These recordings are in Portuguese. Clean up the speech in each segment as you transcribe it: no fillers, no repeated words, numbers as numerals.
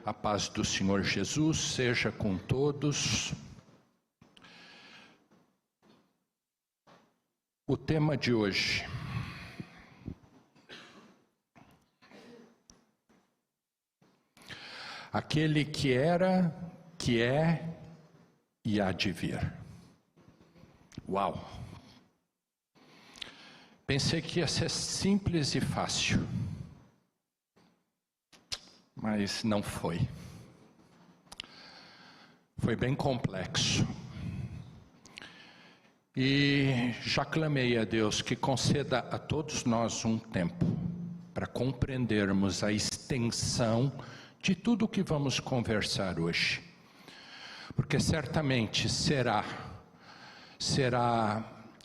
A paz do Senhor Jesus seja com todos. O tema de hoje: aquele que era, que é e há de vir. Uau! Pensei que ia ser simples e fácil, mas não foi. Foi bem complexo. E já clamei a Deus que conceda a todos nós um tempo para compreendermos a extensão de tudo o que vamos conversar hoje. Porque certamente será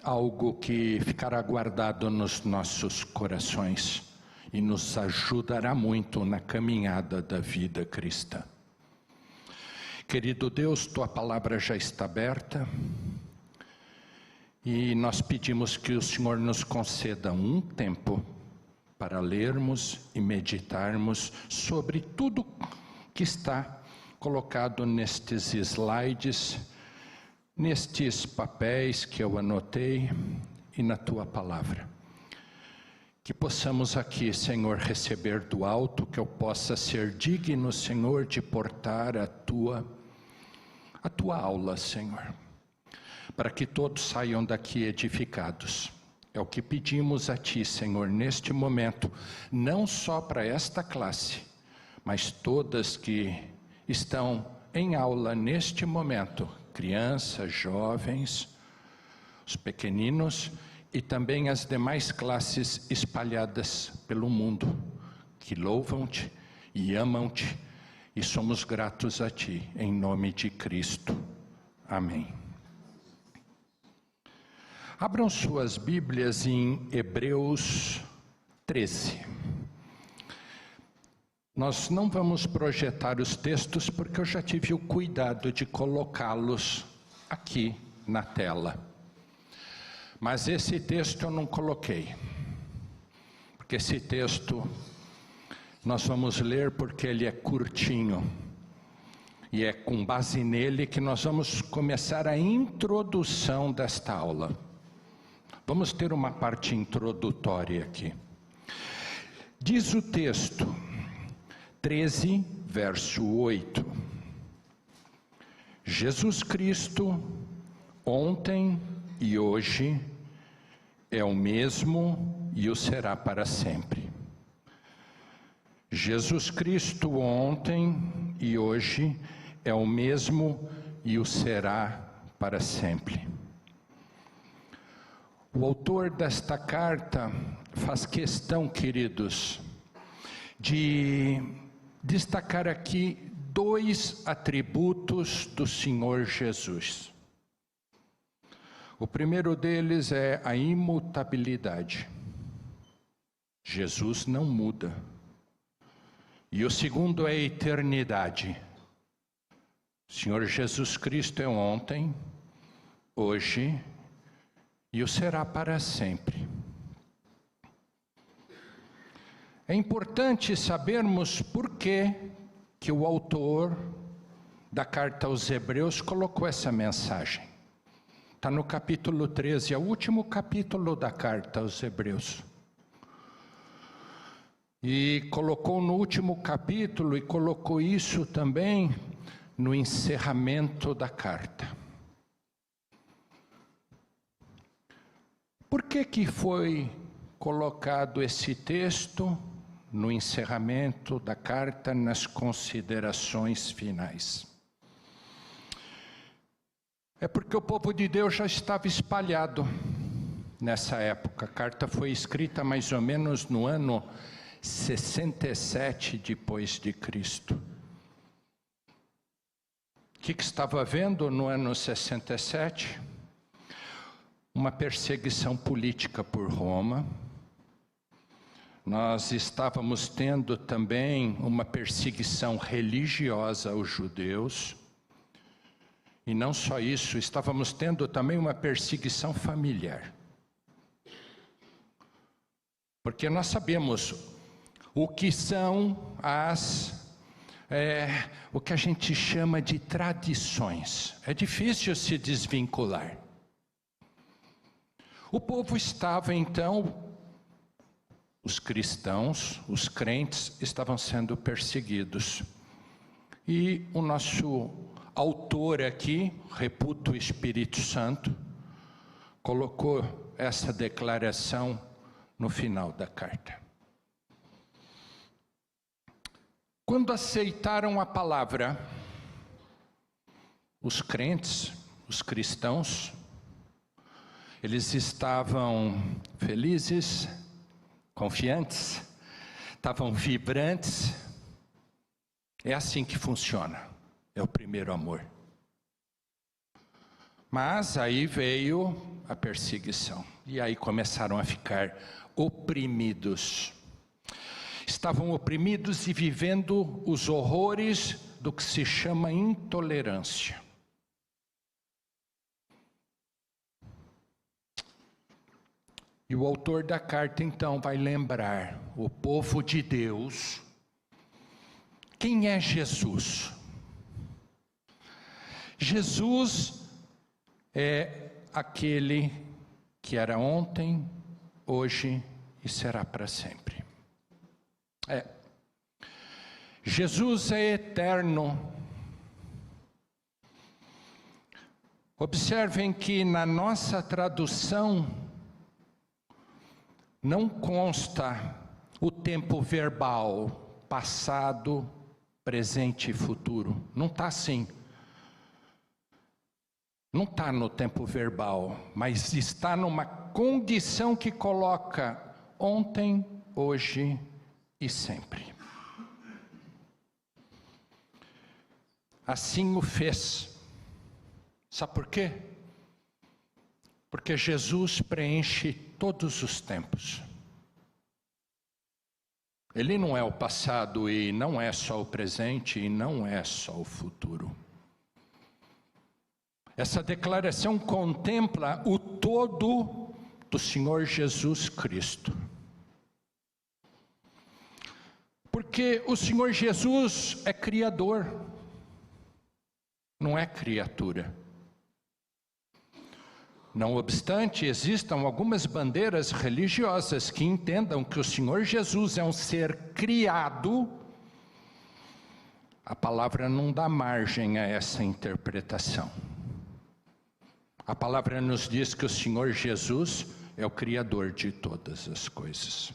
algo que ficará guardado nos nossos corações e nos ajudará muito na caminhada da vida cristã. Querido Deus, Tua palavra já está aberta e nós pedimos que o Senhor nos conceda um tempo para lermos e meditarmos sobre tudo que está colocado nestes slides, nestes papéis que eu anotei e na Tua palavra. Que possamos aqui, Senhor, receber do alto, que eu possa ser digno, Senhor, de portar a tua aula, Senhor, para que todos saiam daqui edificados. É o que pedimos a Ti, Senhor, neste momento, não só para esta classe, mas todas que estão em aula neste momento, crianças, jovens, os pequeninos, e também as demais classes espalhadas pelo mundo, que louvam-Te e amam-Te, e somos gratos a Ti, em nome de Cristo. Amém. Abram suas Bíblias em Hebreus 13. Nós não vamos projetar os textos porque eu já tive o cuidado de colocá-los aqui na tela. Mas esse texto eu não coloquei, porque esse texto nós vamos ler porque ele é curtinho, e é com base nele que nós vamos começar a introdução desta aula. Vamos ter uma parte introdutória aqui. Diz o texto, 13, verso 8. Jesus Cristo, ontem e hoje, é o mesmo e o será para sempre. Jesus Cristo ontem e hoje é o mesmo e o será para sempre. O autor desta carta faz questão, queridos, de destacar aqui dois atributos do Senhor Jesus. O primeiro deles é a imutabilidade. Jesus não muda. E o segundo é a eternidade. O Senhor Jesus Cristo é ontem, hoje e o será para sempre. É importante sabermos por que o autor da carta aos Hebreus colocou essa mensagem. Está no capítulo 13, é o último capítulo da carta aos Hebreus. E colocou no último capítulo, e colocou isso também no encerramento da carta. Por que foi colocado esse texto no encerramento da carta, nas considerações finais? É porque o povo de Deus já estava espalhado nessa época. A carta foi escrita mais ou menos no ano 67 depois de Cristo. O que estava havendo no ano 67? Uma perseguição política por Roma. Nós estávamos tendo também uma perseguição religiosa aos judeus. E não só isso, estávamos tendo também uma perseguição familiar. Porque nós sabemos o que são as o que a gente chama de tradições. É difícil se desvincular. O povo estava então, os cristãos, os crentes, estavam sendo perseguidos. E o nosso autor aqui, reputo Espírito Santo, colocou essa declaração no final da carta. Quando aceitaram a palavra, os crentes, os cristãos, eles estavam felizes, confiantes, estavam vibrantes. É assim que funciona, é o primeiro amor. Mas aí veio a perseguição, e aí começaram a ficar oprimidos. Estavam oprimidos e vivendo os horrores do que se chama intolerância. E o autor da carta então vai lembrar o povo de Deus. Quem é Jesus? Jesus é aquele que era ontem, hoje e será para sempre. Jesus é eterno. Observem que na nossa tradução não consta o tempo verbal, passado, presente e futuro. Não está assim. Não está no tempo verbal, mas está numa condição que coloca ontem, hoje e sempre. Assim o fez. Sabe por quê? Porque Jesus preenche todos os tempos. Ele não é o passado e não é só o presente e não é só o futuro. Essa declaração contempla o todo do Senhor Jesus Cristo. Porque o Senhor Jesus é Criador, não é criatura. Não obstante, existam algumas bandeiras religiosas que entendam que o Senhor Jesus é um ser criado. A palavra não dá margem a essa interpretação. A palavra nos diz que o Senhor Jesus é o Criador de todas as coisas.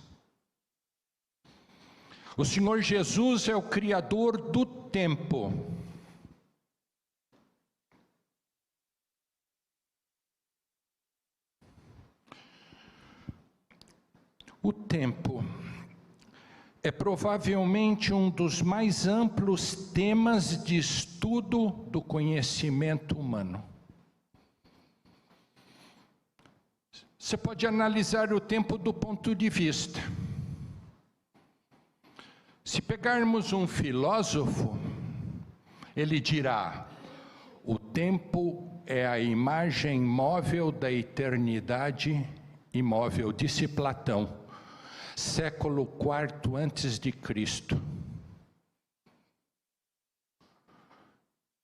O Senhor Jesus é o Criador do tempo. O tempo é provavelmente um dos mais amplos temas de estudo do conhecimento humano. Você pode analisar o tempo do ponto de vista. Se pegarmos um filósofo, ele dirá: o tempo é a imagem móvel da eternidade imóvel, disse Platão, século IV antes de Cristo.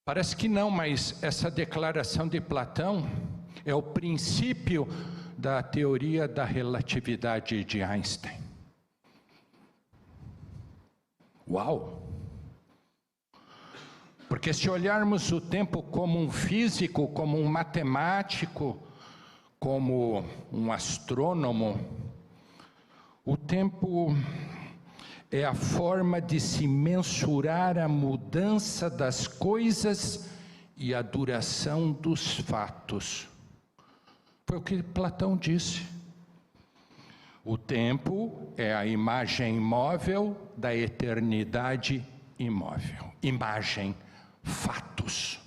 Parece que não, mas essa declaração de Platão é o princípio da teoria da relatividade de Einstein. Uau! Porque se olharmos o tempo como um físico, como um matemático, como um astrônomo, o tempo é a forma de se mensurar a mudança das coisas e a duração dos fatos. Foi o que Platão disse. O tempo é a imagem móvel da eternidade imóvel. Imagem, fatos.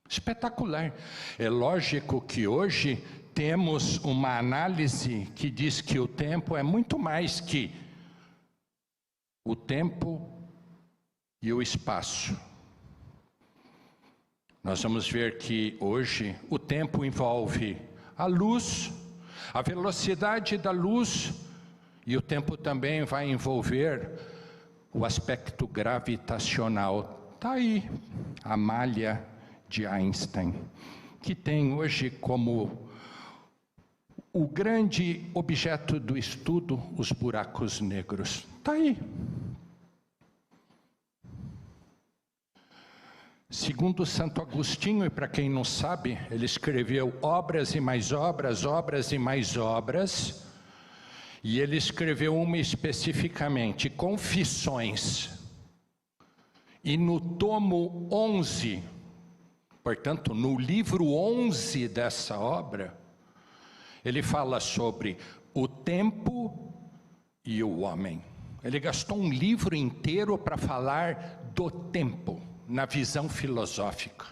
Espetacular. É lógico que hoje temos uma análise que diz que o tempo é muito mais que o tempo e o espaço. Nós vamos ver que hoje o tempo envolve a luz, a velocidade da luz, e o tempo também vai envolver o aspecto gravitacional. Está aí a malha de Einstein, que tem hoje como o grande objeto do estudo os buracos negros. Está aí. Segundo Santo Agostinho, e para quem não sabe, ele escreveu obras e mais obras, obras e mais obras, e ele escreveu uma especificamente, Confissões. E no tomo 11, portanto, no livro 11 dessa obra, ele fala sobre o tempo e o homem. Ele gastou um livro inteiro para falar do tempo, na visão filosófica.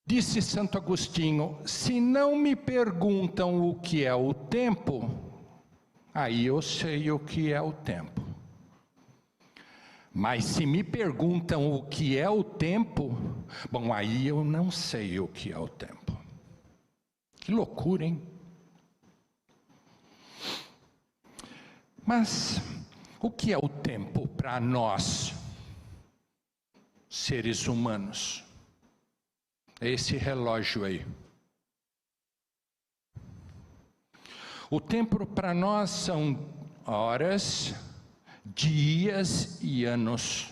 Disse Santo Agostinho: se não me perguntam o que é o tempo, aí eu sei o que é o tempo. Mas se me perguntam o que é o tempo, bom, aí eu não sei o que é o tempo. Que loucura, hein? Mas o que é o tempo para nós, seres humanos? É esse relógio aí. O tempo para nós são horas, dias e anos.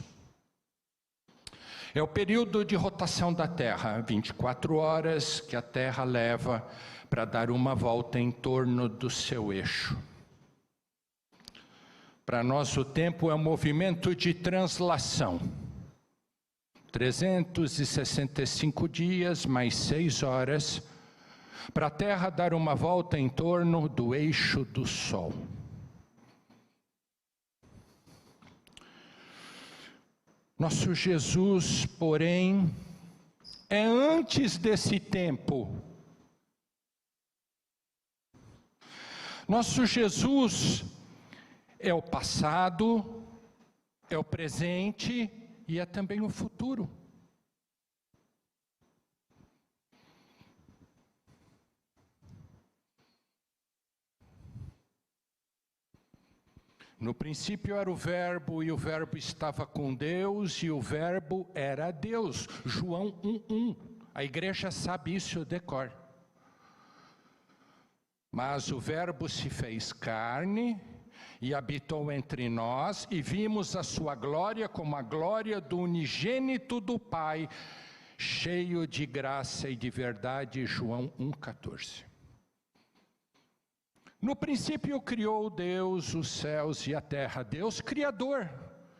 É o período de rotação da Terra, 24 horas que a Terra leva para dar uma volta em torno do seu eixo. Para nós o tempo é um movimento de translação. 365 dias mais 6 horas para a Terra dar uma volta em torno do eixo do Sol. Nosso Jesus, porém, é antes desse tempo. Nosso Jesus é o passado, é o presente e é também o futuro. No princípio era o Verbo, e o Verbo estava com Deus, e o Verbo era Deus. João 1:1. A igreja sabe isso de cor. Mas o Verbo se fez carne e habitou entre nós, e vimos a sua glória como a glória do unigênito do Pai, cheio de graça e de verdade. João 1:14. No princípio criou Deus os céus e a terra. Deus criador.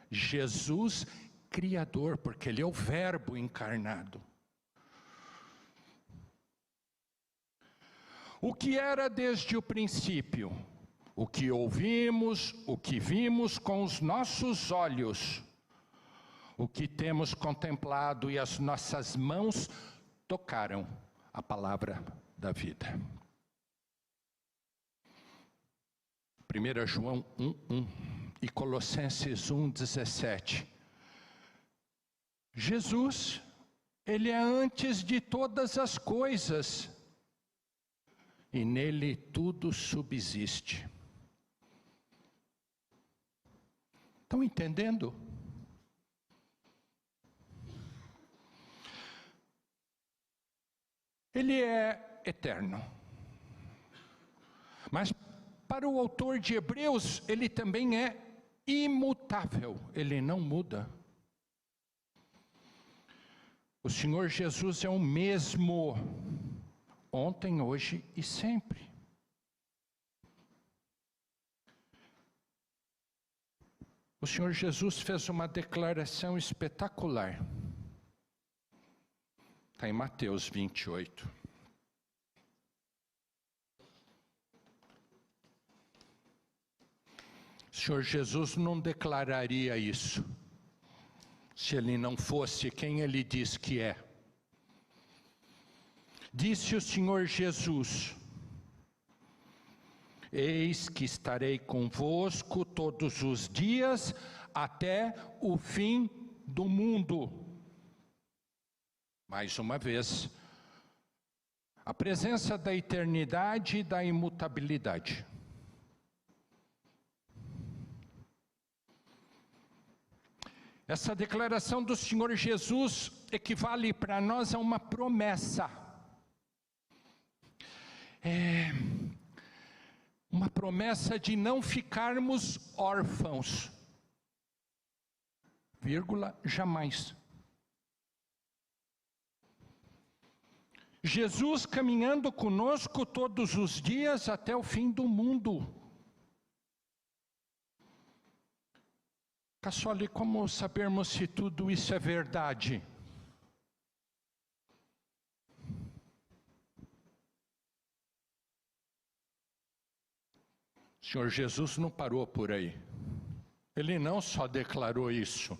Jesus criador, porque Ele é o Verbo encarnado. O que era desde o princípio? O que ouvimos, o que vimos com os nossos olhos, o que temos contemplado e as nossas mãos tocaram a palavra da vida. 1 João 1:1 e Colossenses 1:17. Jesus, Ele é antes de todas as coisas, e nele tudo subsiste. Estão entendendo? Ele é eterno. Mas para o autor de Hebreus, ele também é imutável, ele não muda. O Senhor Jesus é o mesmo, ontem, hoje e sempre. O Senhor Jesus fez uma declaração espetacular. Está em Mateus 28. O Senhor Jesus não declararia isso se Ele não fosse quem Ele diz que é. Disse o Senhor Jesus: eis que estarei convosco todos os dias até o fim do mundo. Mais uma vez, a presença da eternidade e da imutabilidade. Essa declaração do Senhor Jesus equivale para nós a uma promessa. Uma promessa de não ficarmos órfãos. Vírgula, jamais. Jesus caminhando conosco todos os dias até o fim do mundo. Cassoli, como sabermos se tudo isso é verdade? O Senhor Jesus não parou por aí. Ele não só declarou isso,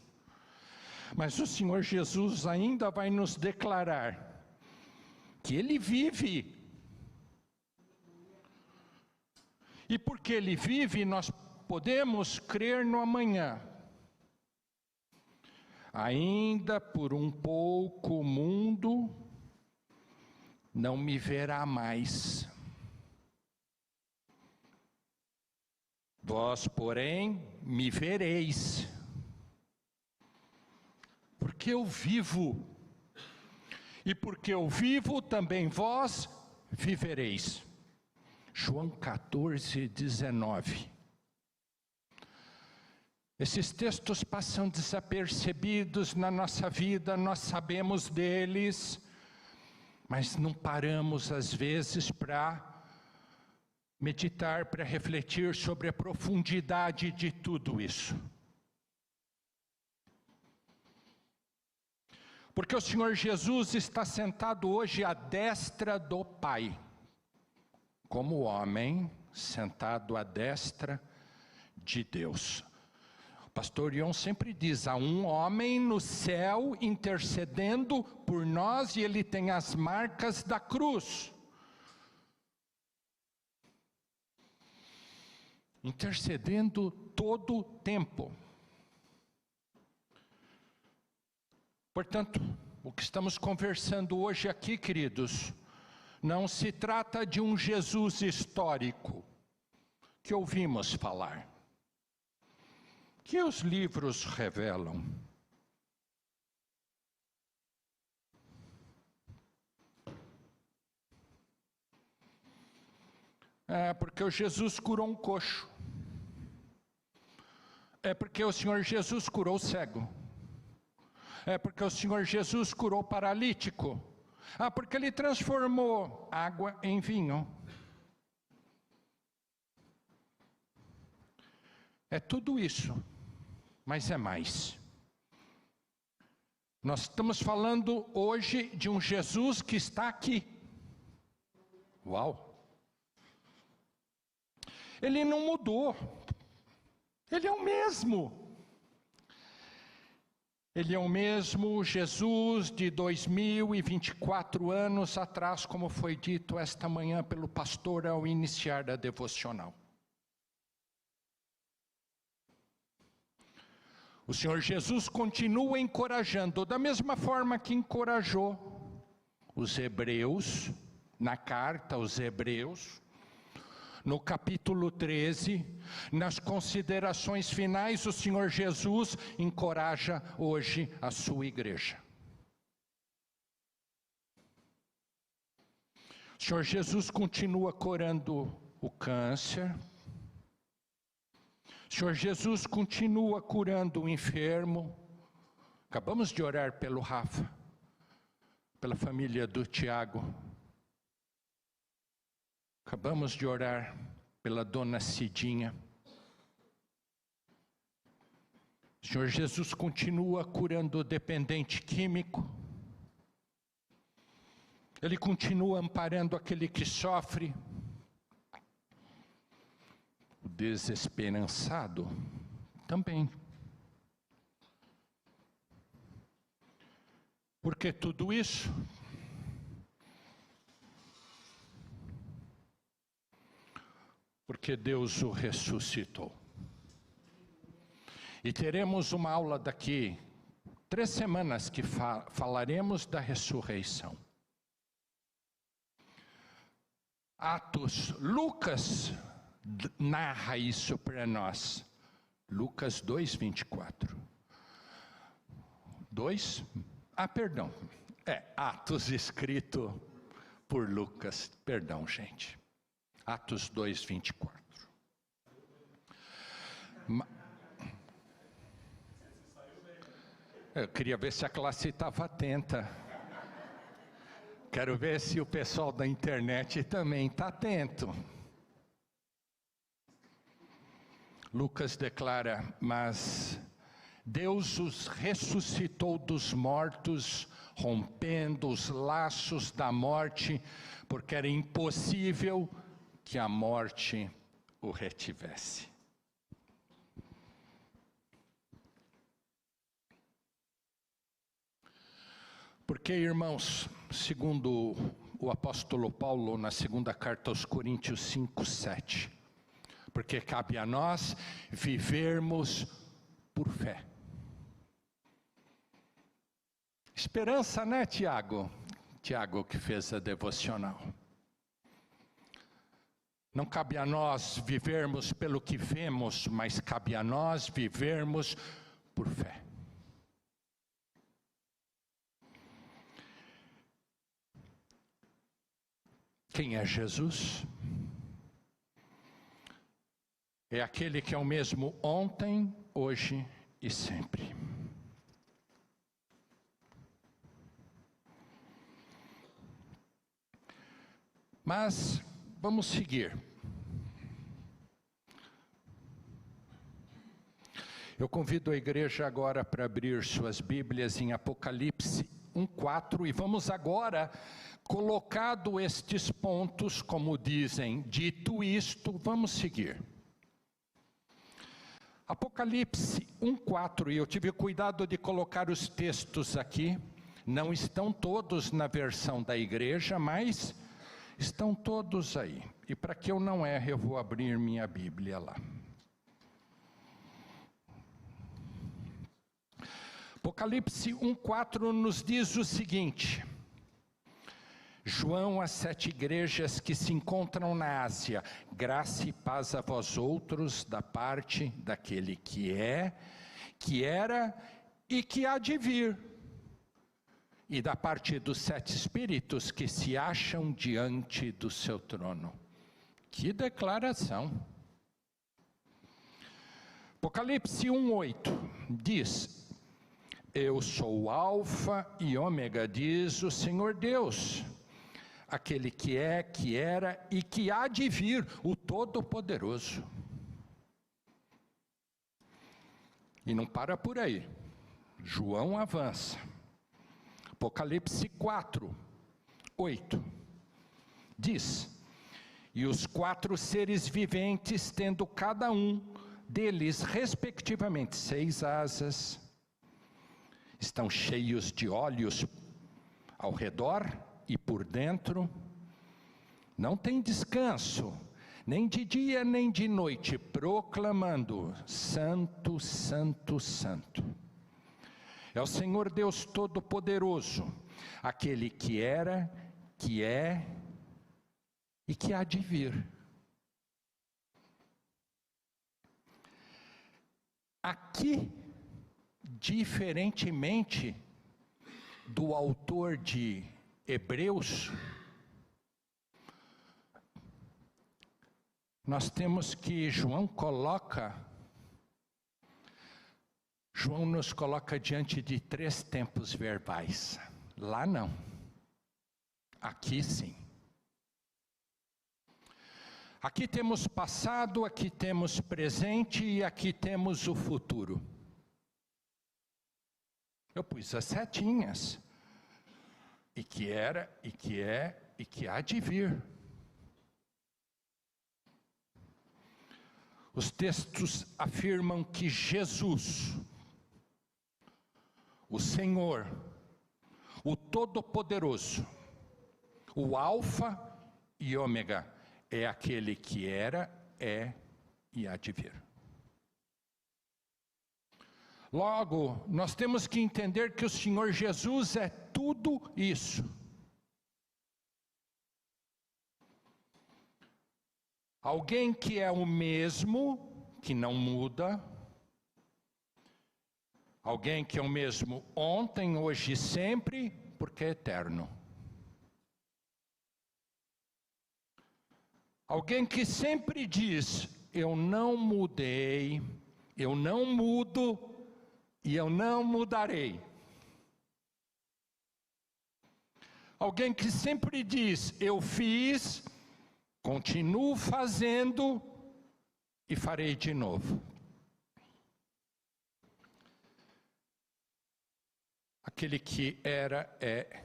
mas o Senhor Jesus ainda vai nos declarar que Ele vive. E porque Ele vive, nós podemos crer no amanhã. Ainda por um pouco o mundo não me verá mais. Vós, porém, me vereis. Porque eu vivo. E porque eu vivo, também vós vivereis. João 14, 19. Esses textos passam desapercebidos na nossa vida, nós sabemos deles, mas não paramos às vezes para meditar, para refletir sobre a profundidade de tudo isso. Porque o Senhor Jesus está sentado hoje à destra do Pai, como homem sentado à destra de Deus. O pastor Ion sempre diz, há um homem no céu intercedendo por nós e ele tem as marcas da cruz. Intercedendo todo o tempo. Portanto, o que estamos conversando hoje aqui, queridos, não se trata de um Jesus histórico que ouvimos falar, que os livros revelam. É porque o Jesus curou um coxo. É porque o Senhor Jesus curou o cego. É porque o Senhor Jesus curou o paralítico. Porque Ele transformou água em vinho. É tudo isso, mas é mais. Nós estamos falando hoje de um Jesus que está aqui. Uau! Ele não mudou. Ele é o mesmo. Ele é o mesmo Jesus de 2024 anos atrás, como foi dito esta manhã pelo pastor ao iniciar a devocional. O Senhor Jesus continua encorajando, da mesma forma que encorajou os hebreus, na carta aos hebreus, no capítulo 13, nas considerações finais, o Senhor Jesus encoraja hoje a sua igreja. O Senhor Jesus continua curando o câncer. O Senhor Jesus continua curando o enfermo. Acabamos de orar pelo Rafa, pela família do Tiago. Acabamos de orar pela dona Cidinha. O Senhor Jesus continua curando o dependente químico. Ele continua amparando aquele que sofre. O desesperançado também. Por que tudo isso? Porque Deus o ressuscitou. E teremos uma aula daqui 3 semanas que falaremos da ressurreição. Atos, Lucas narra isso para nós. Lucas 2:24. 2. Perdão. Atos escrito por Lucas. Perdão, gente. Atos 2, 24. Eu queria ver se a classe estava atenta. Quero ver se o pessoal da internet também está atento. Lucas declara: mas Deus os ressuscitou dos mortos, rompendo os laços da morte, porque era impossível que a morte o retivesse. Porque, irmãos, segundo o apóstolo Paulo, na segunda carta aos Coríntios 5, 7, porque cabe a nós vivermos por fé. Esperança, né, Tiago? Tiago que fez a devocional. Não cabe a nós vivermos pelo que vemos, mas cabe a nós vivermos por fé. Quem é Jesus? É aquele que é o mesmo ontem, hoje e sempre. Mas vamos seguir. Eu convido a igreja agora para abrir suas Bíblias em Apocalipse 1:4 e vamos agora, colocado estes pontos, como dizem, dito isto, vamos seguir. Apocalipse 1:4, e eu tive cuidado de colocar os textos aqui, não estão todos na versão da igreja, mas estão todos aí. E para que eu não erre, eu vou abrir minha Bíblia lá. Apocalipse 1:4 nos diz o seguinte: João, às 7 igrejas que se encontram na Ásia, graça e paz a vós outros, da parte daquele que é, que era e que há de vir, e da parte dos 7 espíritos que se acham diante do seu trono. Que declaração! Apocalipse 1:8 diz: eu sou o Alfa e Ômega, diz o Senhor Deus, aquele que é, que era e que há de vir, o Todo-Poderoso. E não para por aí. João avança. Apocalipse 4:8 diz: e os 4 seres viventes, tendo cada um deles, respectivamente, 6 asas, estão cheios de olhos ao redor e por dentro, não tem descanso, nem de dia nem de noite, proclamando: Santo, Santo, Santo. É o Senhor Deus Todo-Poderoso, aquele que era, que é e que há de vir. Aqui, diferentemente do autor de Hebreus, nós temos que João nos coloca diante de 3 tempos verbais. Lá não. Aqui sim. Aqui temos passado, aqui temos presente e aqui temos o futuro. Eu pus as setinhas. E que era, e que é, e que há de vir. Os textos afirmam que Jesus, o Senhor, o Todo-Poderoso, o Alfa e Ômega, é aquele que era, é e há de vir. Logo, nós temos que entender que o Senhor Jesus é tudo isso. Alguém que é o mesmo, que não muda, Alguém que é o mesmo ontem, hoje e sempre, porque é eterno. Alguém que sempre diz: eu não mudei, eu não mudo e eu não mudarei. Alguém que sempre diz: eu fiz, continuo fazendo e farei de novo. Aquele que era, é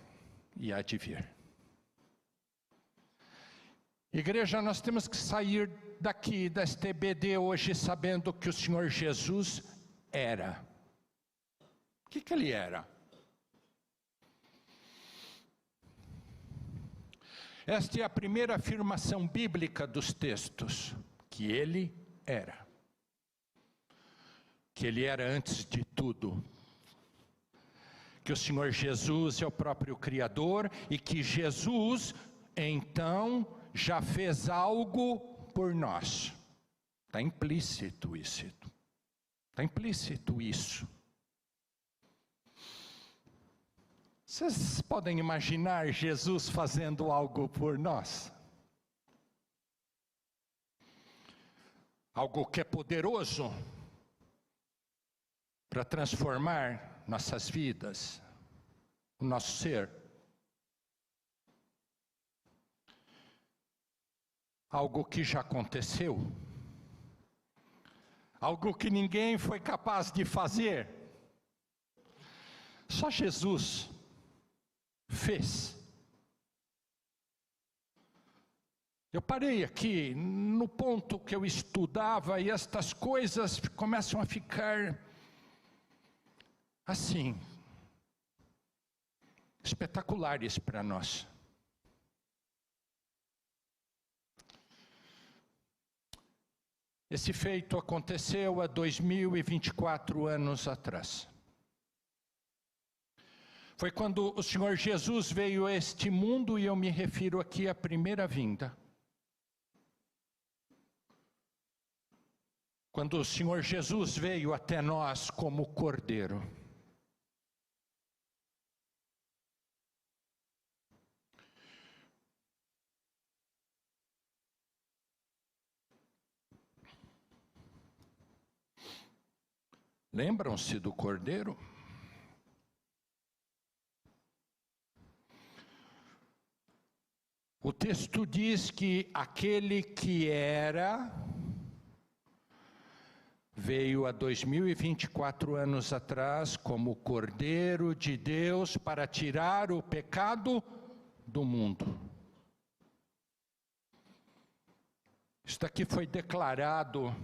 e há de vir. Igreja, nós temos que sair daqui, desta EBD hoje, sabendo que o Senhor Jesus era. O que ele era? Esta é a primeira afirmação bíblica dos textos, que ele era. Que ele era antes de tudo. Que o Senhor Jesus é o próprio Criador e que Jesus, então, já fez algo por nós. Está implícito isso. Está implícito isso. Vocês podem imaginar Jesus fazendo algo por nós? Algo que é poderoso para transformar nossas vidas, o nosso ser. Algo que já aconteceu. Algo que ninguém foi capaz de fazer. Só Jesus fez. Eu parei aqui no ponto que eu estudava e estas coisas começam a ficar assim, espetaculares para nós. Esse feito aconteceu há 2024 anos atrás. Foi quando o Senhor Jesus veio a este mundo, e eu me refiro aqui à primeira vinda. Quando o Senhor Jesus veio até nós como Cordeiro. Lembram-se do Cordeiro? O texto diz que aquele que era, veio há 2024 anos atrás como Cordeiro de Deus para tirar o pecado do mundo. Isto aqui foi declarado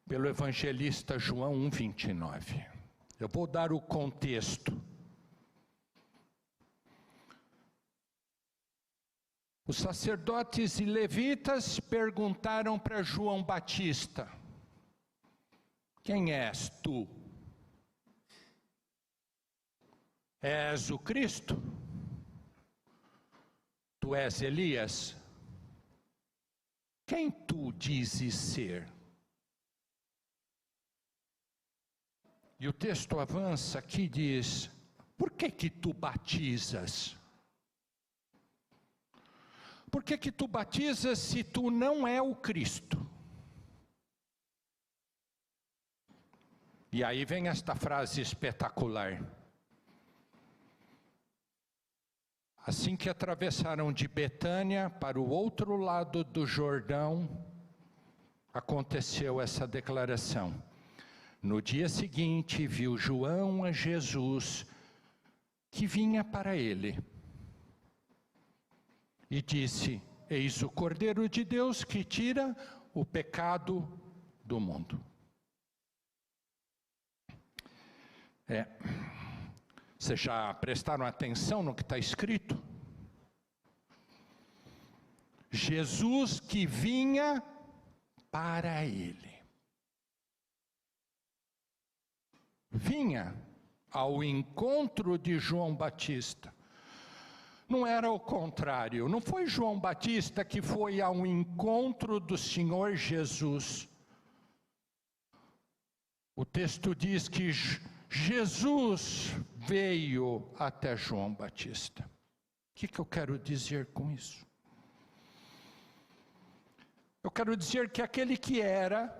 pelo evangelista João 1:29. Eu vou dar o contexto. Os sacerdotes e levitas perguntaram para João Batista: quem és tu? És o Cristo? Tu és Elias? Quem tu dizes ser? E o texto avança aqui e diz: por que tu batizas? Por que tu batizas se tu não é o Cristo? E aí vem esta frase espetacular. Assim que atravessaram de Betânia para o outro lado do Jordão, aconteceu essa declaração. No dia seguinte, viu João a Jesus, que vinha para ele. E disse: eis o Cordeiro de Deus que tira o pecado do mundo. Vocês já prestaram atenção no que está escrito? Jesus que vinha para ele. Vinha ao encontro de João Batista. Não era o contrário, não foi João Batista que foi ao encontro do Senhor Jesus. O texto diz que Jesus veio até João Batista. O que eu quero dizer com isso? Eu quero dizer que aquele que era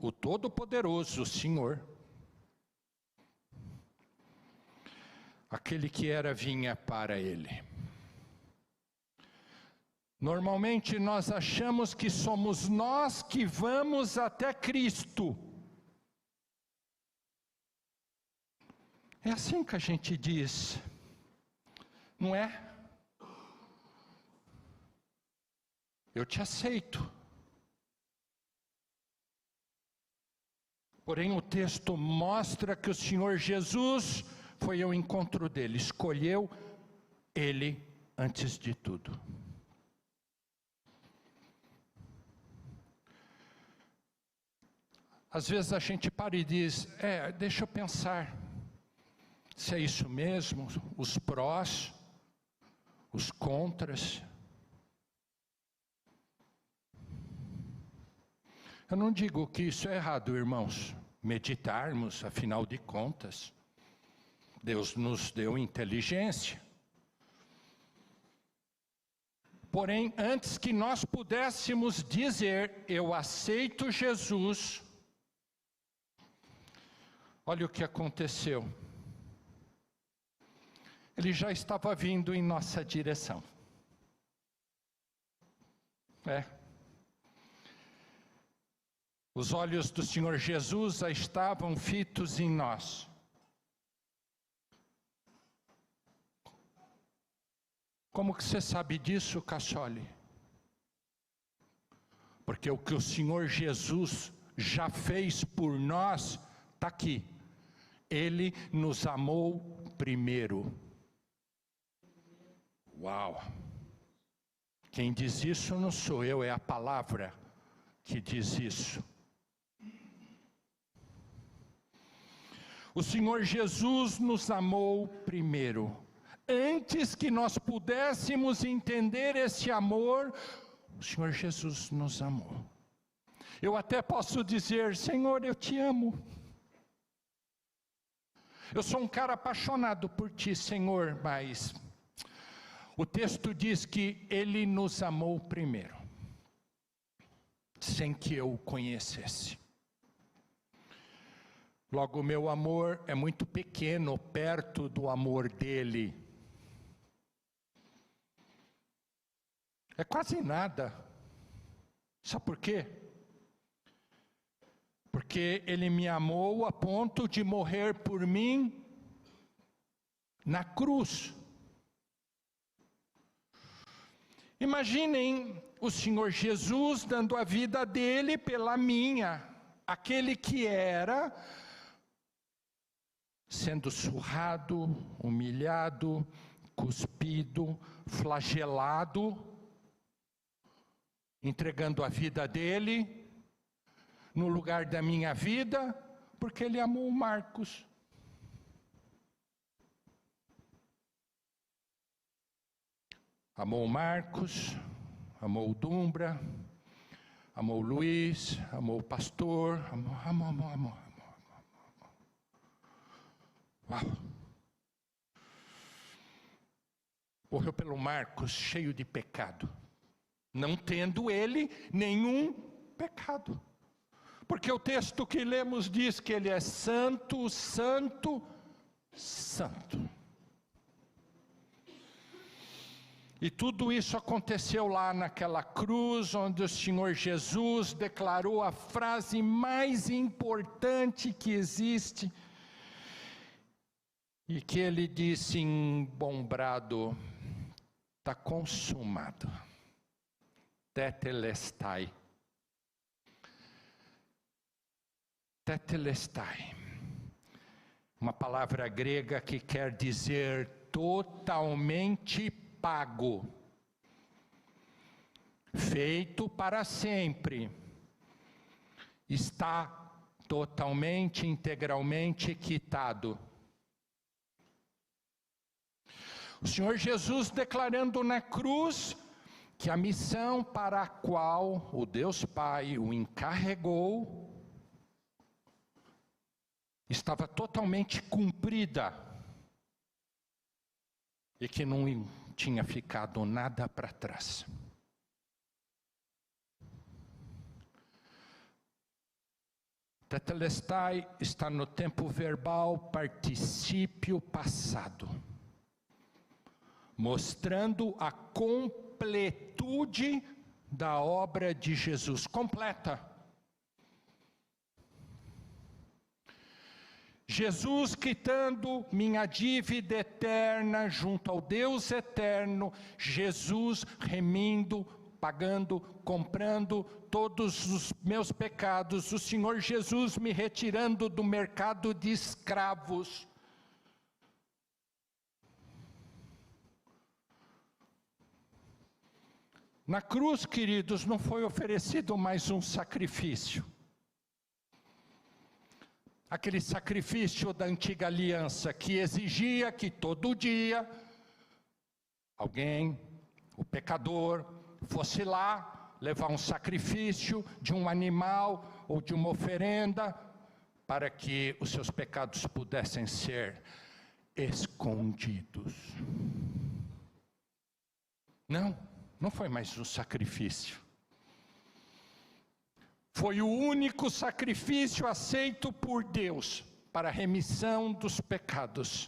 o Todo-Poderoso, o Senhor, aquele que era vinha para ele. Normalmente nós achamos que somos nós que vamos até Cristo. É assim que a gente diz, não é? Eu te aceito. Porém, o texto mostra que o Senhor Jesus foi ao encontro dele, escolheu ele antes de tudo. Às vezes a gente para e diz, deixa eu pensar, se é isso mesmo, os prós, os contras. Eu não digo que isso é errado, irmãos, meditarmos, afinal de contas, Deus nos deu inteligência. Porém, antes que nós pudéssemos dizer, eu aceito Jesus, olha o que aconteceu. Ele já estava vindo em nossa direção. Os olhos do Senhor Jesus já estavam fitos em nós. Como que você sabe disso, Cassoli? Porque o que o Senhor Jesus já fez por nós, está aqui. Ele nos amou primeiro. Uau! Quem diz isso não sou eu, é a palavra que diz isso. O Senhor Jesus nos amou primeiro. Antes que nós pudéssemos entender esse amor, o Senhor Jesus nos amou. Eu até posso dizer, Senhor, eu te amo. Eu sou um cara apaixonado por ti, Senhor, mas o texto diz que Ele nos amou primeiro, sem que eu o conhecesse. Logo, o meu amor é muito pequeno perto do amor dele. É quase nada. Sabe por quê? Porque ele me amou a ponto de morrer por mim na cruz. Imaginem o Senhor Jesus dando a vida dele pela minha, aquele que era, sendo surrado, humilhado, cuspido, flagelado, entregando a vida dele no lugar da minha vida, porque ele amou Marcos. Amou Marcos, amou o Dumbra, amou o Luiz, amou o pastor, amou. Uau. Morreu pelo Marcos, cheio de pecado, não tendo ele nenhum pecado. Porque o texto que lemos diz que ele é santo, santo, santo. E tudo isso aconteceu lá naquela cruz, onde o Senhor Jesus declarou a frase mais importante que existe, e que ele disse em bom brado, está consumado. Tetelestai. Tetelestai. Uma palavra grega que quer dizer totalmente pago. Feito para sempre. Está totalmente, integralmente quitado. O Senhor Jesus declarando na cruz que a missão para a qual o Deus Pai o encarregou estava totalmente cumprida e que não tinha ficado nada para trás. Tetelestai está no tempo verbal particípio passado, mostrando a completude da obra de Jesus, completa. Jesus quitando minha dívida eterna junto ao Deus eterno, Jesus remindo, pagando, comprando todos os meus pecados, o Senhor Jesus me retirando do mercado de escravos. Na cruz, queridos, não foi oferecido mais um sacrifício. Aquele sacrifício da antiga aliança que exigia que todo dia alguém, o pecador, fosse lá levar um sacrifício de um animal ou de uma oferenda para que os seus pecados pudessem ser escondidos. Não foi mais um sacrifício. Foi o único sacrifício aceito por Deus para a remissão dos pecados.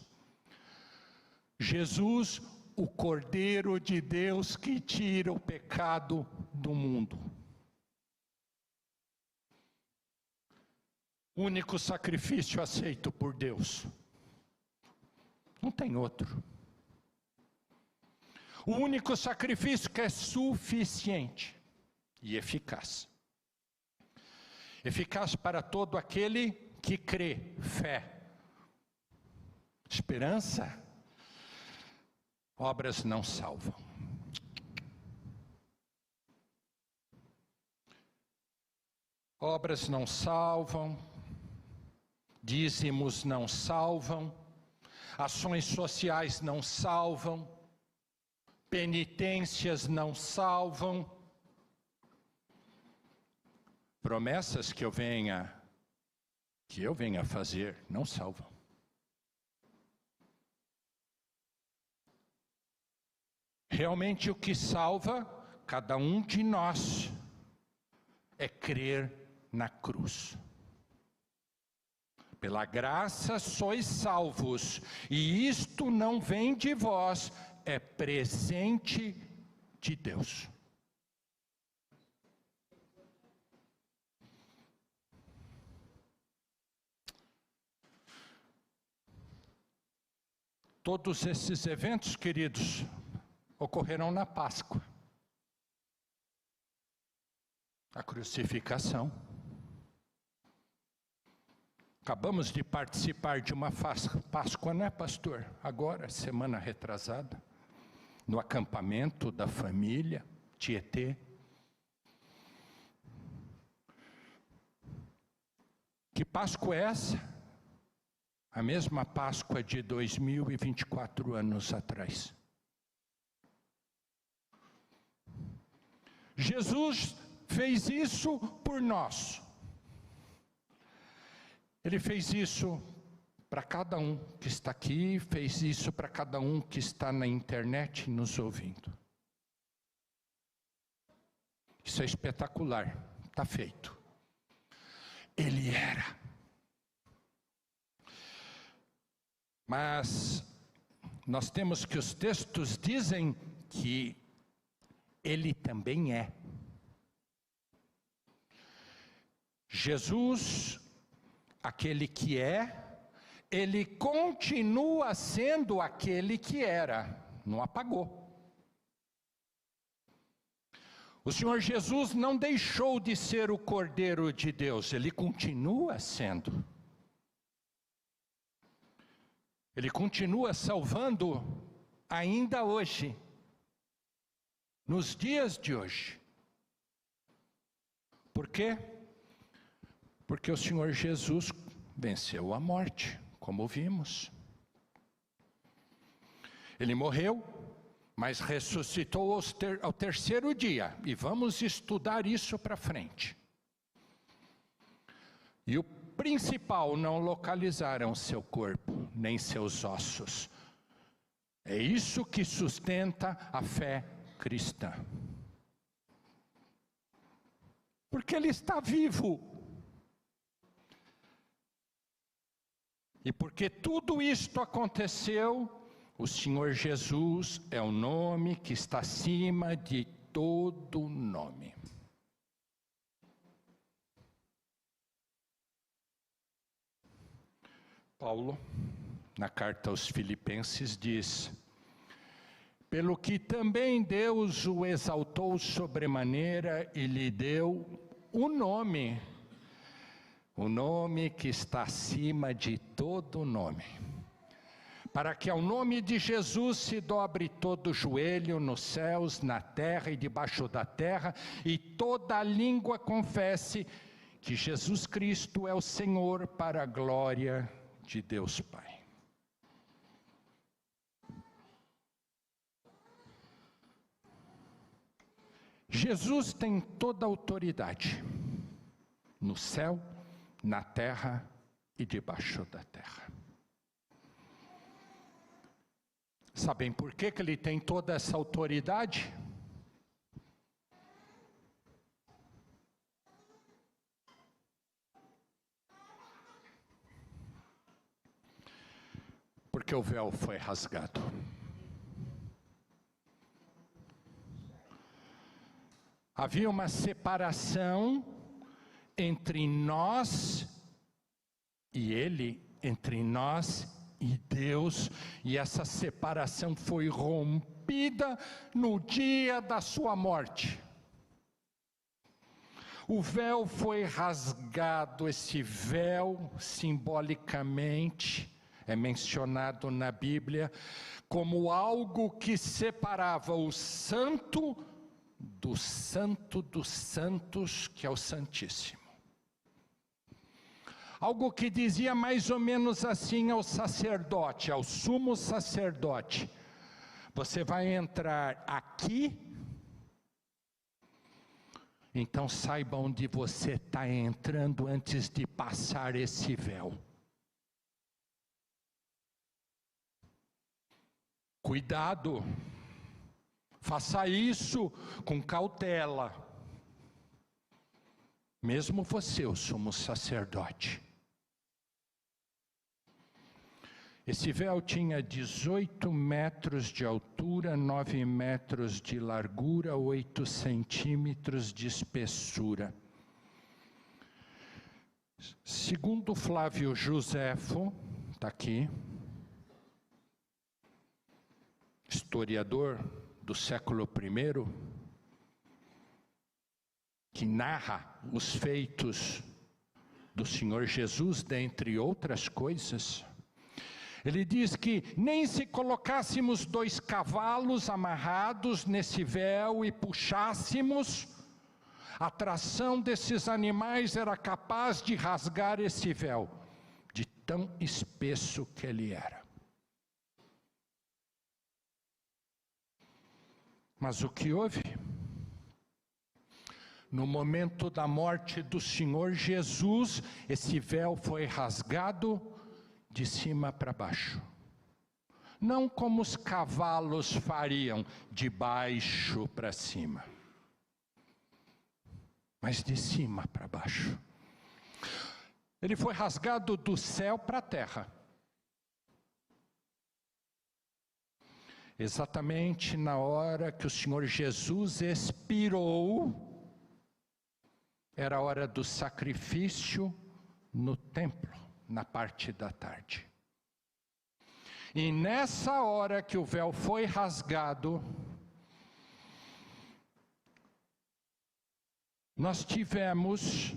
Jesus, o Cordeiro de Deus que tira o pecado do mundo. Único sacrifício aceito por Deus. Não tem outro. O único sacrifício que é suficiente e eficaz. Eficaz para todo aquele que crê, fé, esperança. Obras não salvam. Obras não salvam, dízimos não salvam, ações sociais não salvam, penitências não salvam. Promessas que eu venha fazer não salvam. Realmente o que salva cada um de nós é crer na cruz. Pela graça sois salvos, e isto não vem de vós, é presente de Deus. Todos esses eventos, queridos, ocorrerão na Páscoa. A crucificação. Acabamos de participar de uma Páscoa, né, pastor? Agora, semana retrasada, no acampamento da família Tietê. Que Páscoa é essa? A mesma Páscoa de 2024 anos atrás. Jesus fez isso por nós. Ele fez isso para cada um que está aqui, fez isso para cada um que está na internet nos ouvindo. Isso é espetacular, está feito. Ele era. Mas nós temos que os textos dizem que ele também é. Jesus, aquele que é, ele continua sendo aquele que era, não apagou. O Senhor Jesus não deixou de ser o Cordeiro de Deus, ele continua sendo. Ele continua salvando ainda hoje, nos dias de hoje. Por quê? Porque o Senhor Jesus venceu a morte, como vimos. Ele morreu, mas ressuscitou ao terceiro dia. E vamos estudar isso para frente. E o principal, não localizaram seu corpo, nem seus ossos. É isso que sustenta a fé cristã. Porque ele está vivo. E porque tudo isto aconteceu, o Senhor Jesus é o nome que está acima de todo nome. Paulo, na carta aos Filipenses, diz: pelo que também Deus o exaltou sobremaneira e lhe deu o nome que está acima de todo nome, para que ao nome de Jesus se dobre todo joelho nos céus, na terra e debaixo da terra, e toda língua confesse que Jesus Cristo é o Senhor, para a glória de Deus Pai. Jesus tem toda a autoridade, no céu, na terra e debaixo da terra. Sabem por que ele tem toda essa autoridade? Porque o véu foi rasgado. Havia uma separação entre nós e Ele, entre nós e Deus, e essa separação foi rompida no dia da sua morte. O véu foi rasgado, esse véu simbolicamente é mencionado na Bíblia como algo que separava o santo do santo dos santos, que é o Santíssimo. Algo que dizia mais ou menos assim ao sacerdote, ao sumo sacerdote: você vai entrar aqui, então saiba onde você está entrando antes de passar esse véu. Cuidado, faça isso com cautela. Mesmo você, o sumo sacerdote. Esse véu tinha 18 metros de altura, 9 metros de largura, 8 centímetros de espessura. Segundo Flávio Joséfo, está aqui, historiador do século I, que narra os feitos do Senhor Jesus, dentre outras coisas, ele diz que nem se colocássemos 2 cavalos amarrados nesse véu e puxássemos, a tração desses animais era capaz de rasgar esse véu, de tão espesso que ele era. Mas o que houve? No momento da morte do Senhor Jesus, esse véu foi rasgado de cima para baixo. Não como os cavalos fariam, de baixo para cima, mas de cima para baixo. Ele foi rasgado do céu para a terra. Exatamente na hora que o Senhor Jesus expirou, era a hora do sacrifício no templo, na parte da tarde. E nessa hora que o véu foi rasgado, nós tivemos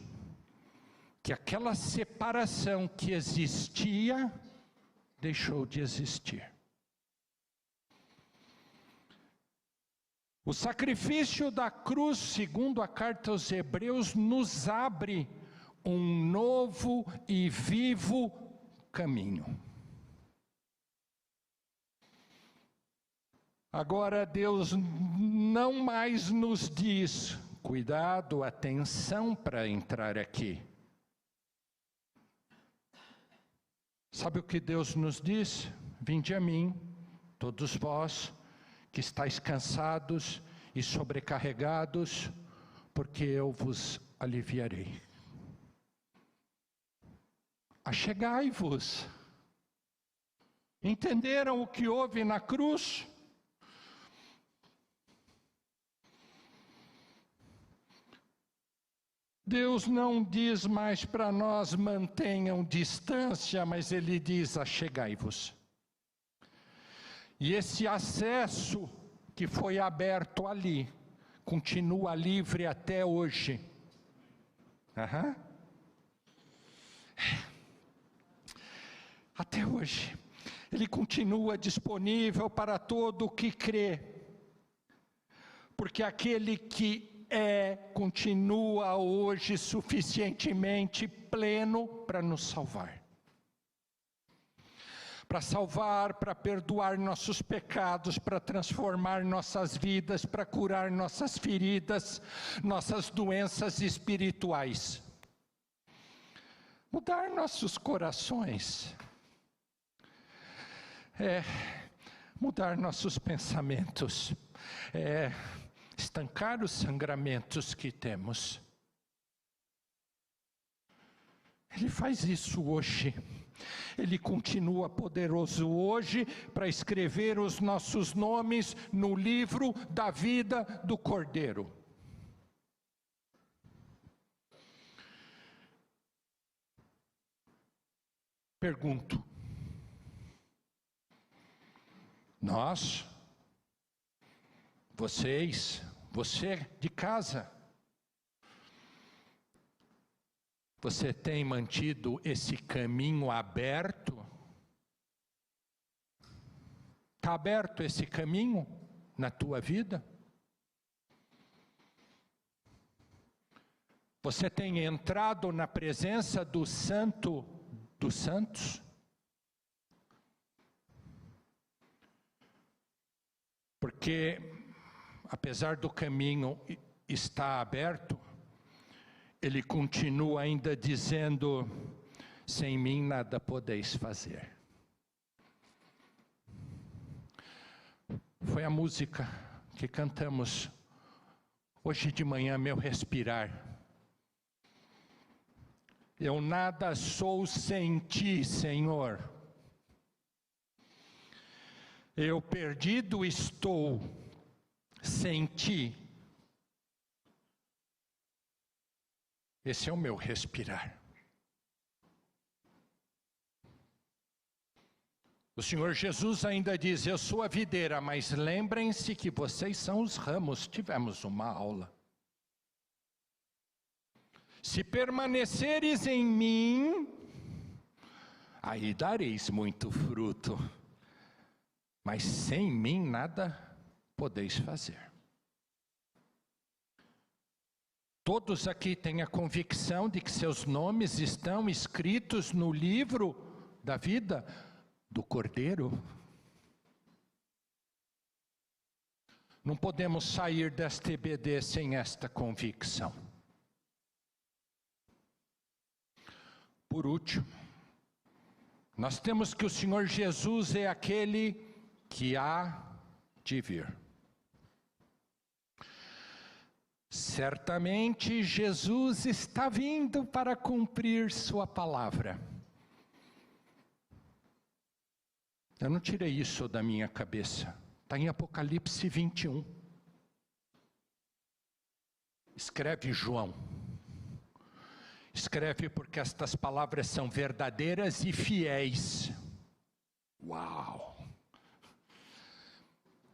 que aquela separação que existia, deixou de existir. O sacrifício da cruz, segundo a carta aos Hebreus, nos abre um novo e vivo caminho. Agora Deus não mais nos diz: cuidado, atenção para entrar aqui. Sabe o que Deus nos diz? Vinde a mim, todos vós que estáis cansados e sobrecarregados, porque eu vos aliviarei. Achegai-vos. Entenderam o que houve na cruz? Deus não diz mais para nós mantenham distância, mas Ele diz achegai-vos. E esse acesso que foi aberto ali, continua livre até hoje. Até hoje. Ele continua disponível para todo o que crê. Porque aquele que continua hoje suficientemente pleno para nos salvar. Para salvar, para perdoar nossos pecados, para transformar nossas vidas, para curar nossas feridas, nossas doenças espirituais. Mudar nossos corações. Mudar nossos pensamentos. Estancar os sangramentos que temos. Ele faz isso hoje. Ele continua poderoso hoje para escrever os nossos nomes no livro da vida do Cordeiro. Pergunto. Nós, vocês, você de casa, você tem mantido esse caminho aberto? Está aberto esse caminho na tua vida? Você tem entrado na presença do Santo dos Santos? Porque, apesar do caminho estar aberto, ele continua ainda dizendo, sem mim nada podeis fazer. Foi a música que cantamos hoje de manhã, meu respirar. Eu nada sou sem ti, Senhor. Eu perdido estou sem ti. Esse é o meu respirar. O Senhor Jesus ainda diz, eu sou a videira, mas lembrem-se que vocês são os ramos. Tivemos uma aula. Se permaneceres em mim, aí dareis muito fruto. Mas sem mim nada podeis fazer. Todos aqui têm a convicção de que seus nomes estão escritos no livro da vida do Cordeiro. Não podemos sair desta EBD sem esta convicção. Por último, nós temos que o Senhor Jesus é aquele que há de vir. Certamente Jesus está vindo para cumprir sua palavra. Eu não tirei isso da minha cabeça. Está em Apocalipse 21. Escreve João. Escreve porque estas palavras são verdadeiras e fiéis. Uau!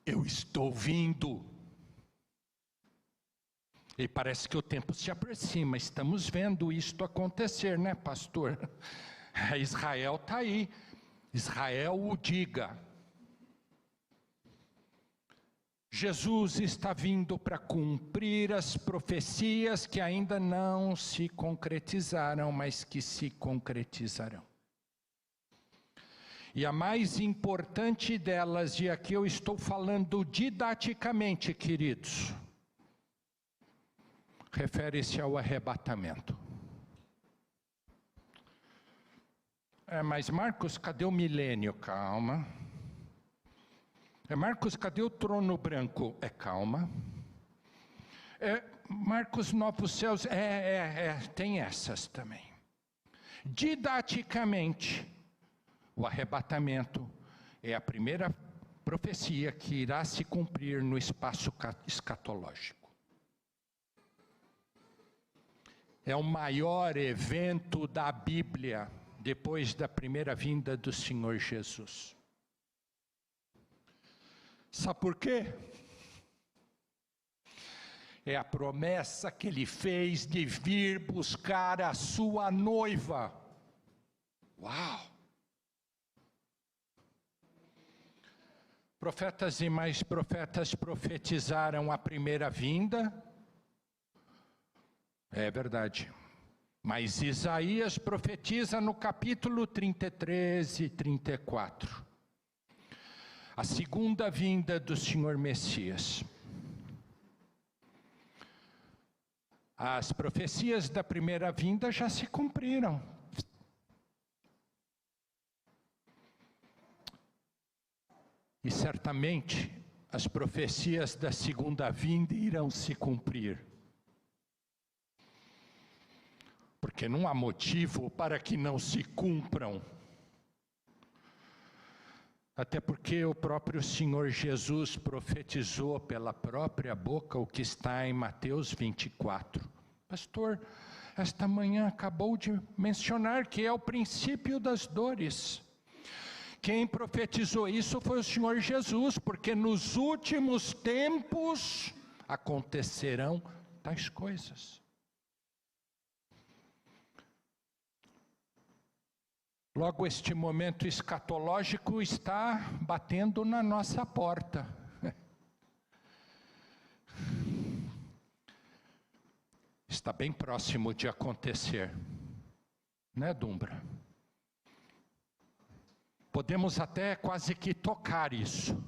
Eu estou vindo. E parece que o tempo se aproxima. Estamos vendo isto acontecer, né, pastor? Israel está aí. Israel o diga. Jesus está vindo para cumprir as profecias que ainda não se concretizaram, mas que se concretizarão. E a mais importante delas, e aqui eu estou falando didaticamente, queridos, refere-se ao arrebatamento. Mas Marcos, cadê o milênio? Calma. Marcos, cadê o trono branco? Calma. Marcos, novos céus. Tem essas também. Didaticamente, o arrebatamento é a primeira profecia que irá se cumprir no espaço escatológico. É o maior evento da Bíblia depois da primeira vinda do Senhor Jesus. Sabe por quê? É a promessa que ele fez de vir buscar a sua noiva. Uau! Profetas e mais profetas profetizaram a primeira vinda. É verdade. Mas Isaías profetiza no capítulo 33 e 34. A segunda vinda do Senhor Messias. As profecias da primeira vinda já se cumpriram. E certamente as profecias da segunda vinda irão se cumprir. Porque não há motivo para que não se cumpram. Até porque o próprio Senhor Jesus profetizou pela própria boca o que está em Mateus 24. Pastor, esta manhã acabou de mencionar que é o princípio das dores. Quem profetizou isso foi o Senhor Jesus, porque nos últimos tempos acontecerão tais coisas. Logo, este momento escatológico está batendo na nossa porta. Está bem próximo de acontecer, né, Dumbra? Podemos até quase que tocar isso.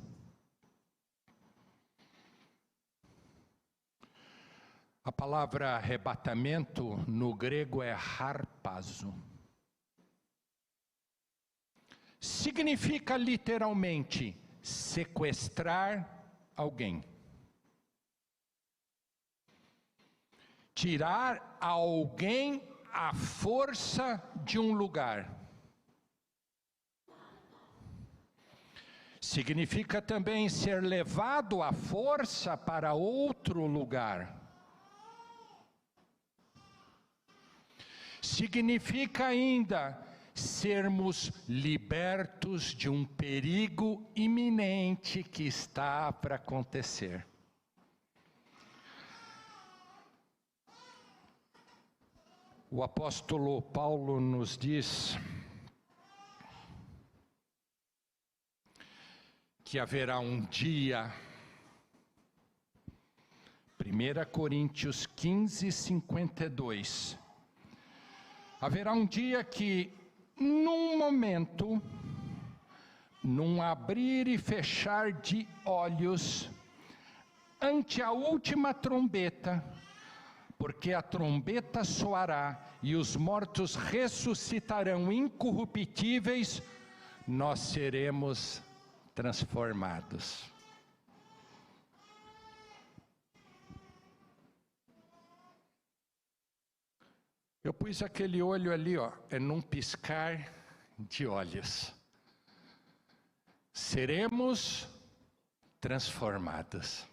A palavra arrebatamento no grego é harpazo. Significa literalmente sequestrar alguém. Tirar alguém à força de um lugar. Significa também ser levado à força para outro lugar. Significa ainda sermos libertos de um perigo iminente que está para acontecer. O apóstolo Paulo nos diz que haverá um dia, 1 Coríntios 15, 52, haverá um dia que, num momento, num abrir e fechar de olhos, ante a última trombeta, porque a trombeta soará e os mortos ressuscitarão incorruptíveis, nós seremos transformados. Eu pus aquele olho ali, é num piscar de olhos. Seremos transformados.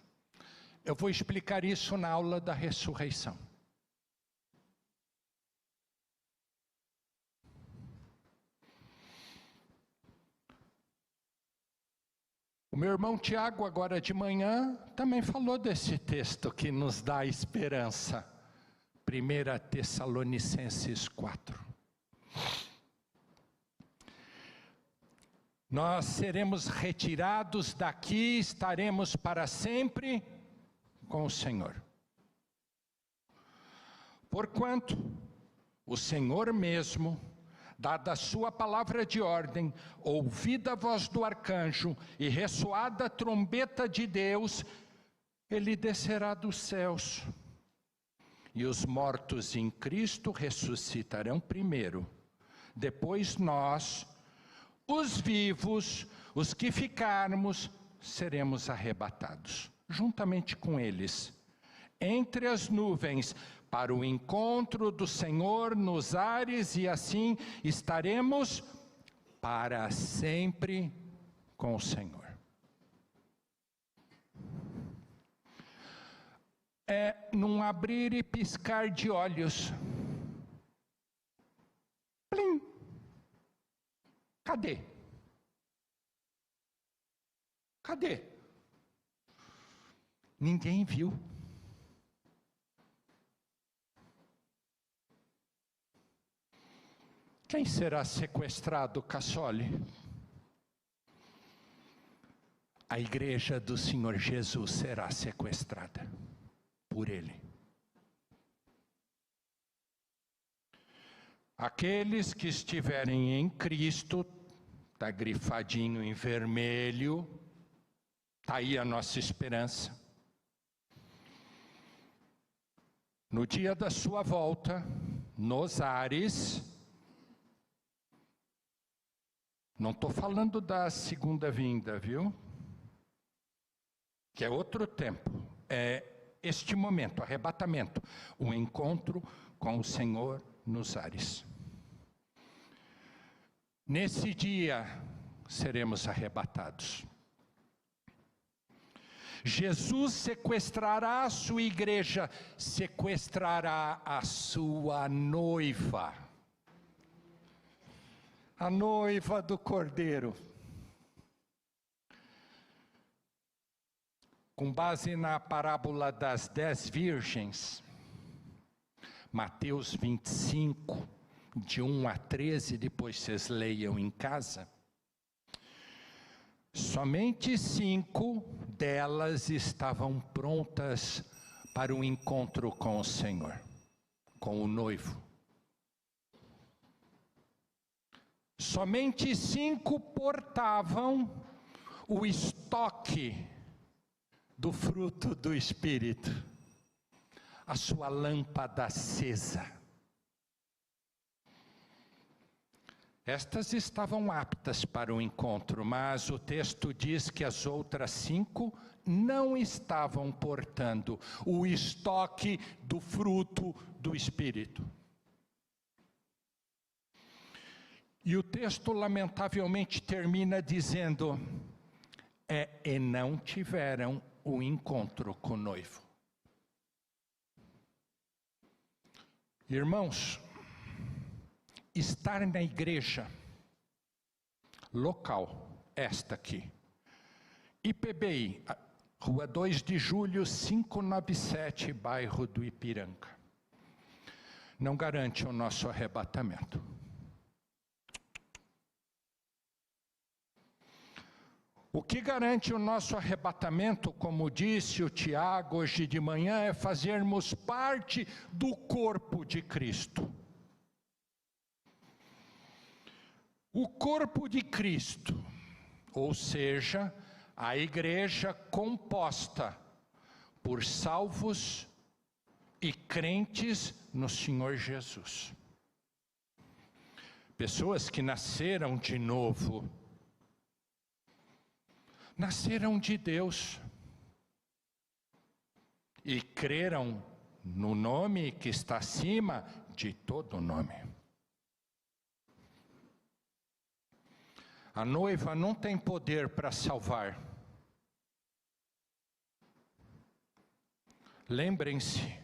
Eu vou explicar isso na aula da ressurreição. O meu irmão Tiago, agora de manhã, também falou desse texto que nos dá esperança. 1 Tessalonicenses 4. Nós seremos retirados daqui, estaremos para sempre com o Senhor. Porquanto o Senhor mesmo, dada a sua palavra de ordem, ouvida a voz do arcanjo e ressoada a trombeta de Deus, ele descerá dos céus. E os mortos em Cristo ressuscitarão primeiro. Depois nós, os vivos, os que ficarmos, seremos arrebatados, juntamente com eles, entre as nuvens, para o encontro do Senhor nos ares, e assim estaremos para sempre com o Senhor. É num abrir e piscar de olhos. Plim! Cadê? Cadê? Ninguém viu. Quem será sequestrado, Cassoli? A igreja do Senhor Jesus será sequestrada por Ele. Aqueles que estiverem em Cristo, está grifadinho em vermelho, está aí a nossa esperança. No dia da sua volta, nos ares, não estou falando da segunda vinda, viu? Que é outro tempo, é este momento, arrebatamento, o encontro com o Senhor nos ares. Nesse dia seremos arrebatados. Jesus sequestrará a sua igreja, sequestrará a sua noiva. A noiva do Cordeiro. Com base na parábola das 10 virgens, Mateus 25, de 1 a 13, depois vocês leiam em casa, somente 5 delas estavam prontas para o encontro com o Senhor, com o noivo. Somente 5 portavam o estoque do fruto do Espírito, a sua lâmpada acesa. Estas estavam aptas para o encontro, mas o texto diz que as outras 5 não estavam portando o estoque do fruto do Espírito. E o texto, lamentavelmente, termina dizendo, e não tiveram o encontro com o noivo. Irmãos, estar na igreja local, esta aqui, IPBI, Rua 2 de Julho, 597, bairro do Ipiranga, não garante o nosso arrebatamento. O que garante o nosso arrebatamento, como disse o Tiago hoje de manhã, é fazermos parte do corpo de Cristo. O corpo de Cristo, ou seja, a igreja composta por salvos e crentes no Senhor Jesus. Pessoas que nasceram de novo, nasceram de Deus e creram no nome que está acima de todo nome. A noiva não tem poder para salvar. Lembrem-se,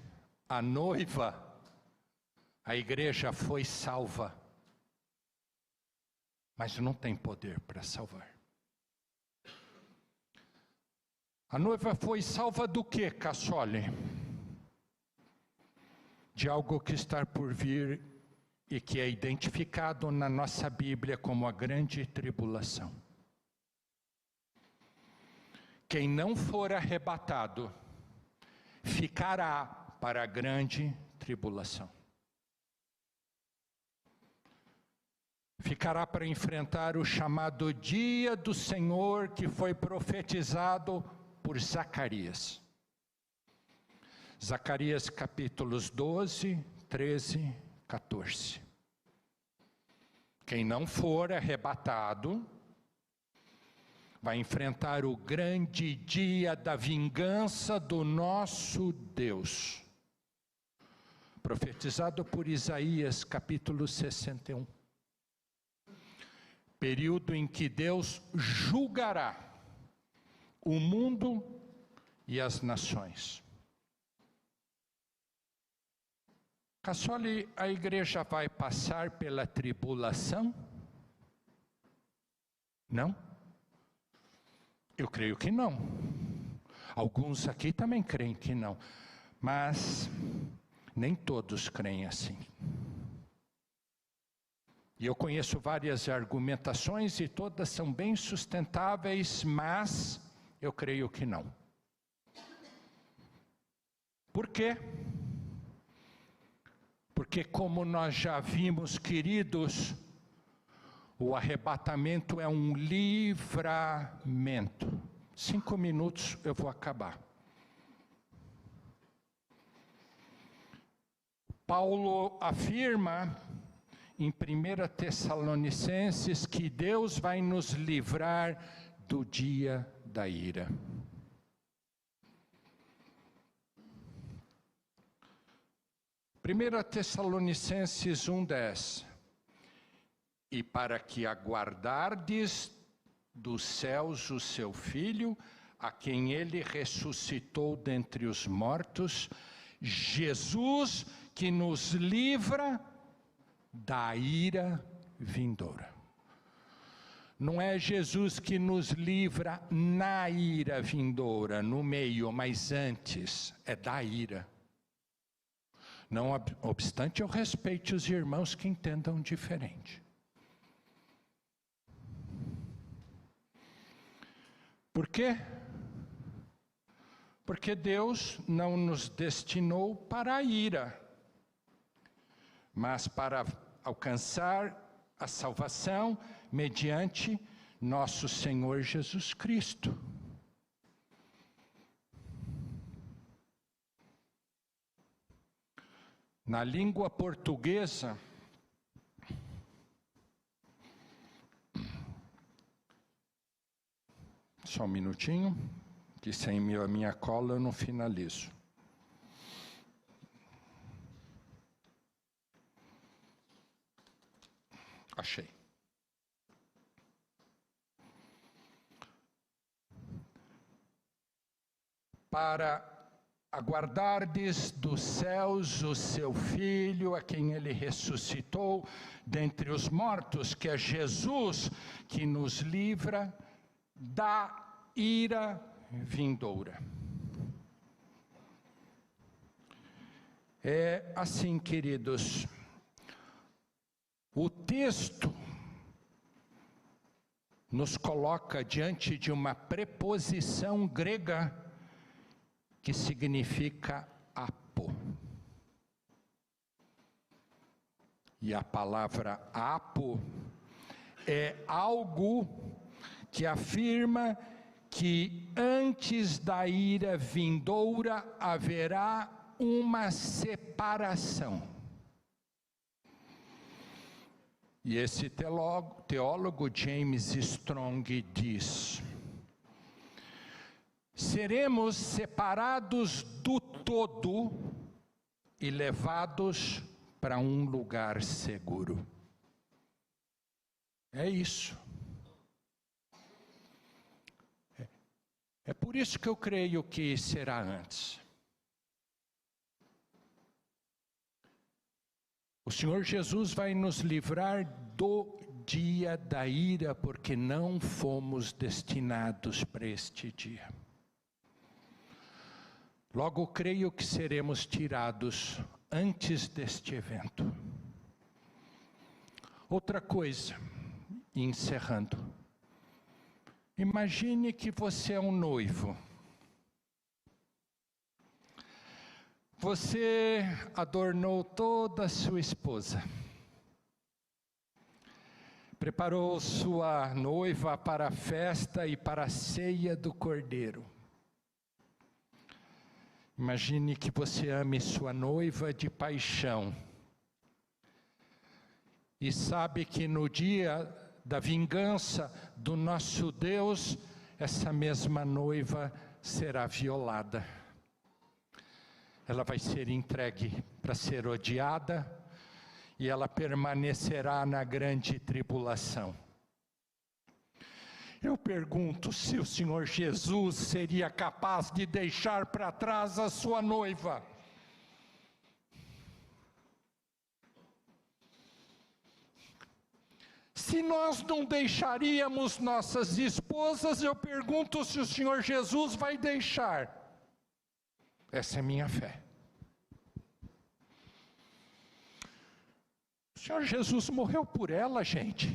a noiva, a igreja foi salva, mas não tem poder para salvar. A noiva foi salva do que, Cassoli? De algo que está por vir e que é identificado na nossa Bíblia como a grande tribulação. Quem não for arrebatado, ficará para a grande tribulação. Ficará para enfrentar o chamado dia do Senhor que foi profetizado por Zacarias. Zacarias capítulos 12, 13, 14. Quem não for arrebatado vai enfrentar o grande dia da vingança do nosso Deus, profetizado por Isaías, capítulo 61. Período em que Deus julgará o mundo e as nações. Cassoli, a igreja vai passar pela tribulação? Não? Eu creio que não. Alguns aqui também creem que não. Mas nem todos creem assim. E eu conheço várias argumentações e todas são bem sustentáveis, mas eu creio que não. Por quê? Porque, como nós já vimos, queridos, o arrebatamento é um livramento. 5 minutos eu vou acabar. Paulo afirma em 1 Tessalonicenses que Deus vai nos livrar do dia da ira. Primeira Tessalonicenses 1:10. E para que aguardardes dos céus o seu Filho, a quem ele ressuscitou dentre os mortos, Jesus, que nos livra da ira vindoura. Não é Jesus que nos livra na ira vindoura, no meio, mas antes, é da ira. Não obstante, eu respeite os irmãos que entendam diferente. Por quê? Porque Deus não nos destinou para a ira, mas para alcançar a salvação mediante nosso Senhor Jesus Cristo. Na língua portuguesa, só um minutinho, que sem a minha cola eu não finalizo. Achei. Para aguardardes dos céus o seu Filho, a quem ele ressuscitou dentre os mortos, que é Jesus, que nos livra da ira vindoura. É assim, queridos, o texto nos coloca diante de uma preposição grega que significa apo. E a palavra apo é algo que afirma que antes da ira vindoura haverá uma separação. E esse teólogo James Strong diz: seremos separados do todo e levados para um lugar seguro. É isso. É por isso que eu creio que será antes. O Senhor Jesus vai nos livrar do dia da ira, porque não fomos destinados para este dia. Logo, creio que seremos tirados antes deste evento. Outra coisa, encerrando. Imagine que você é um noivo. Você adornou toda a sua esposa. Preparou sua noiva para a festa e para a ceia do Cordeiro. Imagine que você ame sua noiva de paixão. e sabe que no dia da vingança do nosso Deus, essa mesma noiva será violada. Ela vai ser entregue para ser odiada e ela permanecerá na grande tribulação. Eu pergunto se o Senhor Jesus seria capaz de deixar para trás a sua noiva. Se nós não deixaríamos nossas esposas, eu pergunto se o Senhor Jesus vai deixar. Essa é minha fé. O Senhor Jesus morreu por ela, gente.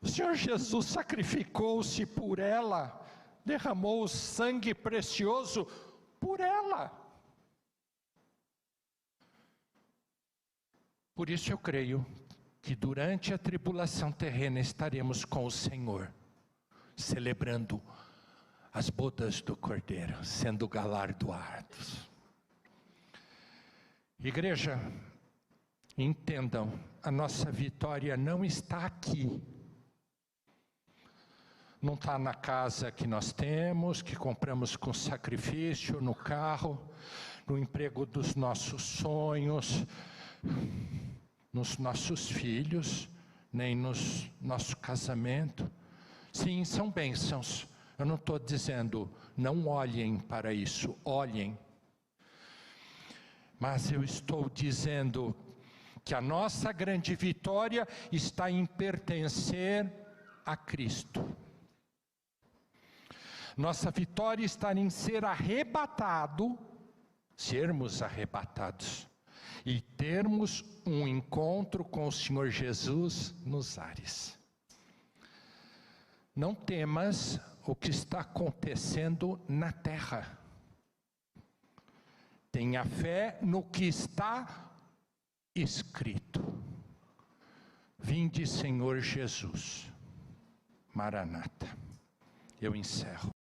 O Senhor Jesus sacrificou-se por ela, derramou o sangue precioso por ela. Por isso eu creio que durante a tribulação terrena estaremos com o Senhor, celebrando as bodas do Cordeiro, sendo galardoados. Igreja, entendam, a nossa vitória não está aqui. Não está na casa que nós temos, que compramos com sacrifício, no carro, no emprego dos nossos sonhos, nos nossos filhos, nem no nosso casamento. Sim, são bênçãos. Eu não estou dizendo, não olhem para isso, olhem. Mas eu estou dizendo que a nossa grande vitória está em pertencer a Cristo. Nossa vitória está em ser arrebatado, sermos arrebatados, e termos um encontro com o Senhor Jesus nos ares. Não temas o que está acontecendo na terra. Tenha fé no que está escrito. Vinde, Senhor Jesus. Maranata. Eu encerro.